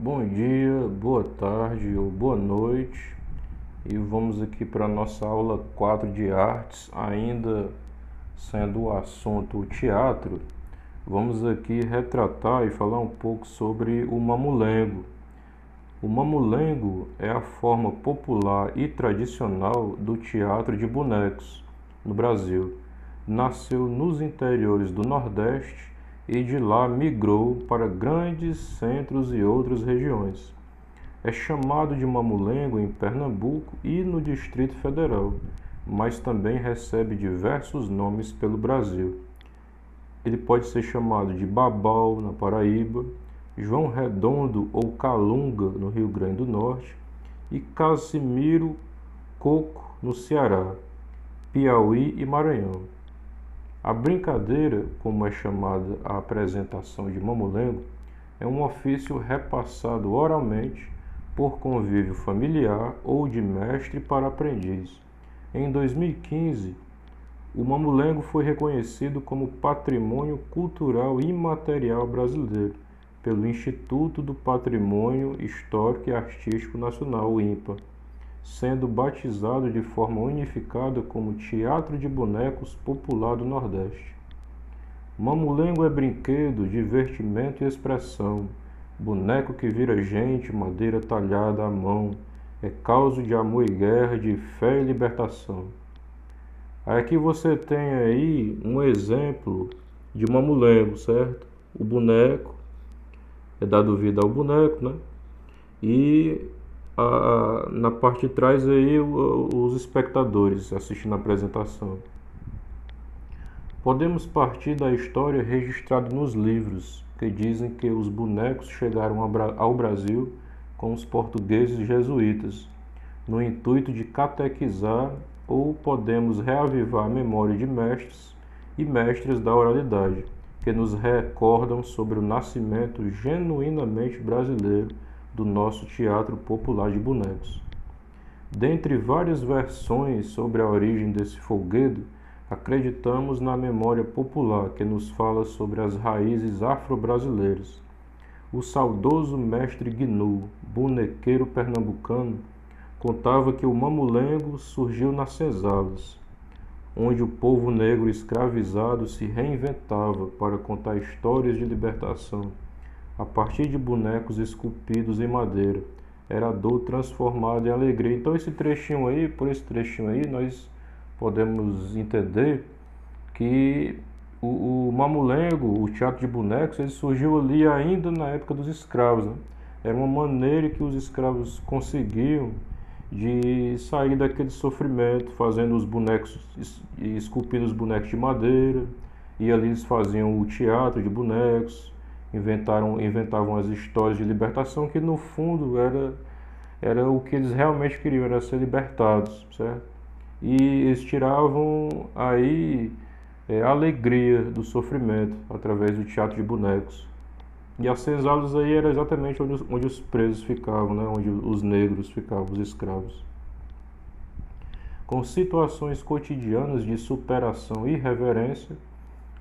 Bom dia, boa tarde ou boa noite, e vamos aqui para a nossa aula 4 de artes, ainda sendo o assunto o teatro. Vamos aqui retratar e falar um pouco sobre o mamulengo. O mamulengo é a forma popular e tradicional do teatro de bonecos no Brasil. Nasceu nos interiores do Nordeste e de lá migrou para grandes centros e outras regiões. É chamado de mamulengo em Pernambuco e no Distrito Federal, mas também recebe diversos nomes pelo Brasil. Ele pode ser chamado de babau na Paraíba, João Redondo ou Calunga no Rio Grande do Norte e Casimiro Coco no Ceará, Piauí e Maranhão. A brincadeira, como é chamada a apresentação de mamulengo, é um ofício repassado oralmente por convívio familiar ou de mestre para aprendiz. Em 2015, o mamulengo foi reconhecido como Patrimônio Cultural Imaterial Brasileiro pelo Instituto do Patrimônio Histórico e Artístico Nacional, o INPA, sendo batizado de forma unificada como Teatro de Bonecos Popular do Nordeste. Mamulengo é brinquedo, divertimento e expressão, boneco que vira gente, madeira talhada à mão, é causa de amor e guerra, de fé e libertação. Aqui você tem aí um exemplo de mamulengo, certo? O boneco, é dado vida ao boneco, né? E na parte de trás aí os espectadores assistindo a apresentação. Podemos partir da história registrada nos livros, que dizem que os bonecos chegaram ao Brasil com os portugueses jesuítas, no intuito de catequizar, ou podemos reavivar a memória de mestres e mestres da oralidade, que nos recordam sobre o nascimento genuinamente brasileiro do nosso teatro popular de bonecos. Dentre várias versões sobre a origem desse folguedo, acreditamos na memória popular que nos fala sobre as raízes afro-brasileiras. O saudoso mestre Gnu, bonequeiro pernambucano, contava que o mamulengo surgiu nas senzalas, onde o povo negro escravizado se reinventava para contar histórias de libertação, a partir de bonecos esculpidos em madeira. Era a dor transformada em alegria. Então por esse trechinho aí, nós podemos entender que o mamulengo, o teatro de bonecos, ele surgiu ali ainda na época dos escravos, né? Era uma maneira que os escravos conseguiam de sair daquele sofrimento, fazendo os bonecos, esculpindo os bonecos de madeira, e ali eles faziam o teatro de bonecos, inventavam as histórias de libertação, que no fundo era o que eles realmente queriam, era ser libertados, certo? E eles tiravam aí a alegria do sofrimento através do teatro de bonecos. E as senzalas aí era exatamente onde os presos ficavam, né? Onde os negros ficavam, os escravos. Com situações cotidianas de superação e reverência,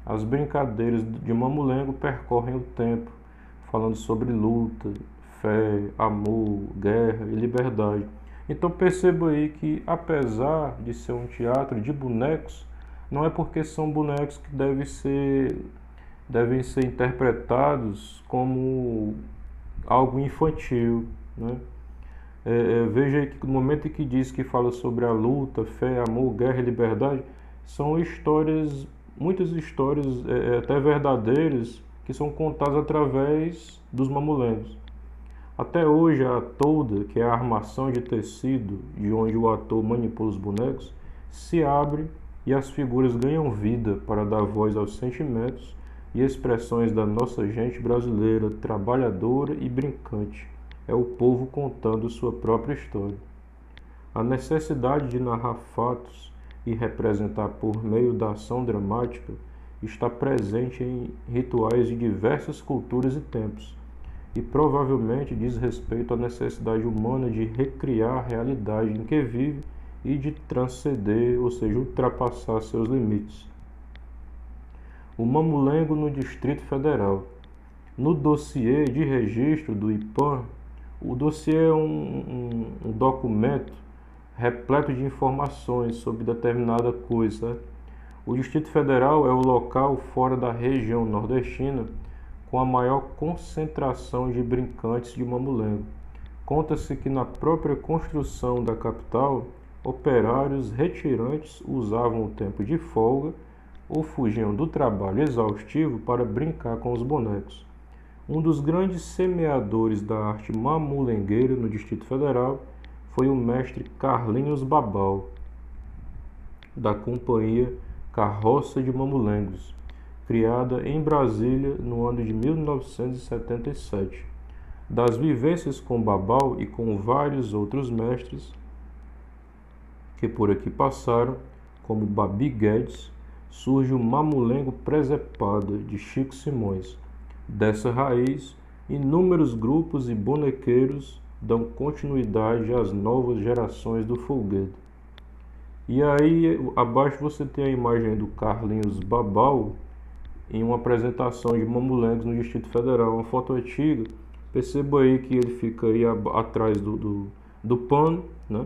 as brincadeiras de mamulengo percorrem o tempo, falando sobre luta, fé, amor, guerra e liberdade. Então perceba aí que, apesar de ser um teatro de bonecos, não é porque são bonecos que devem ser interpretados como algo infantil, né? Veja aí que no momento em que diz que fala sobre a luta, fé, amor, guerra e liberdade, são histórias, muitas histórias até verdadeiras, que são contadas através dos mamulengos. Até hoje a tolda, que é a armação de tecido de onde o ator manipula os bonecos, se abre e as figuras ganham vida para dar voz aos sentimentos e expressões da nossa gente brasileira, trabalhadora e brincante. É o povo contando sua própria história. A necessidade de narrar fatos e representar por meio da ação dramática está presente em rituais de diversas culturas e tempos, e provavelmente diz respeito à necessidade humana de recriar a realidade em que vive e de transcender, ou seja, ultrapassar seus limites. O mamulengo no Distrito Federal. No dossiê de registro do IPAM, o dossiê é um documento repleto de informações sobre determinada coisa. O Distrito Federal é o local fora da região nordestina com a maior concentração de brincantes de mamulengo. Conta-se que na própria construção da capital, operários retirantes usavam o tempo de folga ou fugiam do trabalho exaustivo para brincar com os bonecos. Um dos grandes semeadores da arte mamulengueira no Distrito Federal foi o mestre Carlinhos Babal, da companhia Carroça de Mamulengos, criada em Brasília no ano de 1977. Das vivências com Babal e com vários outros mestres que por aqui passaram, como Babi Guedes, surge o Mamulengo Presepada, de Chico Simões. Dessa raiz, inúmeros grupos e bonequeiros dão continuidade às novas gerações do folguedo. E aí, abaixo você tem a imagem do Carlinhos Babal em uma apresentação de mamulengos no Distrito Federal, uma foto antiga. Perceba aí que ele fica aí atrás do pano, né?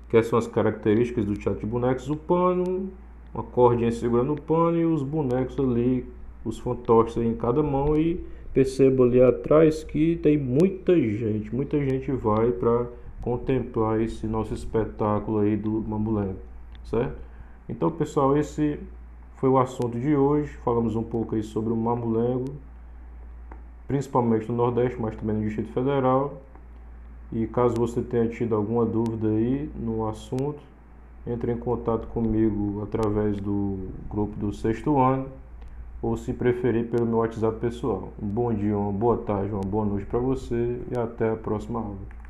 Que são as características do teatro de bonecos: o pano, uma cordinha segurando o pano e os bonecos ali, os fantoches aí em cada mão. E perceba ali atrás que tem muita gente vai para contemplar esse nosso espetáculo aí do mamulengo, certo? Então, pessoal, esse foi o assunto de hoje. Falamos um pouco aí sobre o mamulengo, principalmente no Nordeste, mas também no Distrito Federal. E caso você tenha tido alguma dúvida aí no assunto, entre em contato comigo através do grupo do sexto ano, ou se preferir pelo meu WhatsApp pessoal. Um bom dia, uma boa tarde, uma boa noite para você e até a próxima aula.